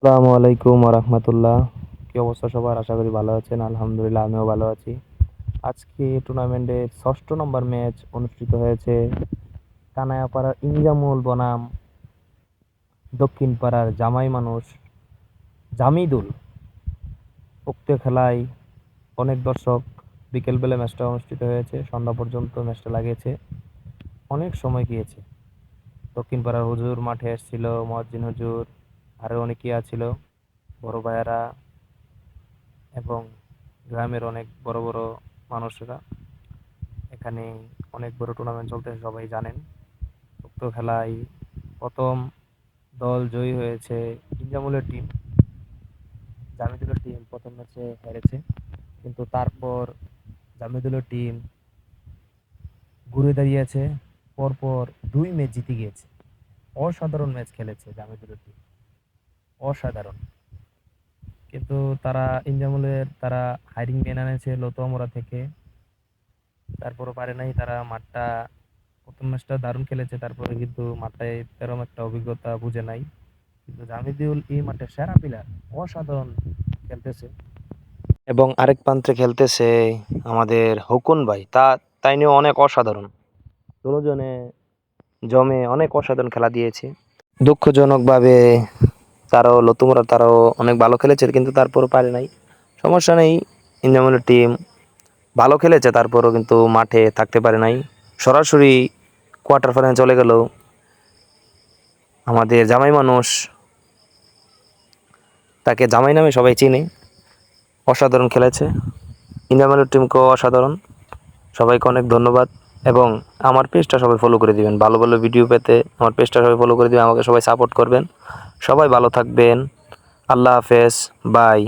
আসসালামু আলাইকুম রাহমাতুল্লাহ। কি অবস্থা সবার? আশা করি ভালো আছেন। আলহামদুলিল্লাহ আমিও ভালো আছি। আজকে টুর্নামেন্টের ষষ্ঠ নম্বর ম্যাচ অনুষ্ঠিত হয়েছে কানায়াপাড়ার ইনজামুল বনাম দক্ষিণ পাড়ার জামাই মানুষ জামিদুল। উক্ত খেলায় অনেক দর্শক, বিকেলবেলা ম্যাচটা অনুষ্ঠিত হয়েছে, সন্ধ্যা পর্যন্ত ম্যাচটা লাগিয়েছে, অনেক সময় গিয়েছে। দক্ষিণ পাড়ার হুজুর মাঠে এসেছিল, মুয়াজ্জিন হুজুর, আরো অনেকেই আছিল, বড় ভাইয়ারা এবং গ্রামের অনেক বড় বড় মানুষরা। এখানে অনেক বড় টুর্নামেন্ট চলতেছে, সবাই জানেন। উক্ত খেলায় প্রথম দল জয়ী হয়েছে ইনজামুলের টিম। জামিদুলের টিম প্রথম ম্যাচে হেরেছে, কিন্তু তারপর জামিদুলের টিম ঘুরে দাঁড়িয়েছে, পরপর 2 ম্যাচ জিতে গিয়েছে। অসাধারণ ম্যাচ খেলেছে জামিদুলের টিম, অসাধারণ। কিন্তু তারা হাইরিং ম্যান এনেছে লতুয়ামুড়া থেকে, তারপরও পারে নাই। তারা মাঠটা প্রথম ম্যাচটা দারুণ খেলেছে, তারপরে কিন্তু মাঠটায় তেরম একটা অভিজ্ঞতা বুঝে নাই। কিন্তু জামিদুল এই মাঠে সেরা প্লেয়ার, অসাধারণ খেলতেছে। এবং আরেক প্রান্তে খেলতেছে আমাদের হুকুন ভাই, তাই নিয়ে অনেক অসাধারণ। দুজনে জমে অনেক অসাধারণ খেলা দিয়েছে। দুঃখজনকভাবে তারাও অনেক ভালো খেলেছে, কিন্তু তারপরও পারে নাই। সমস্যা নেই, ইন্ডিয়ার টিম ভালো খেলেছে, তারপরও কিন্তু মাঠে থাকতে পারে নাই। সরাসরি কোয়ার্টার ফাইনালে চলে গেল আমাদের জামাই মানুষ, তাকে জামাই নামে সবাই চিনে। অসাধারণ খেলেছে, ইন্ডিয়ার টিমকেও অসাধারণ। সবাইকে অনেক ধন্যবাদ। এবং আমার পেজটা সবাই ফলো করে দিবেন, ভালো ভালো ভিডিও পেতে আমার পেজটা সবাই ফলো করে দিবেন, আমাকে সবাই সাপোর্ট করবেন। সবাই ভালো থাকবেন। আল্লাহ হাফেজ, বাই।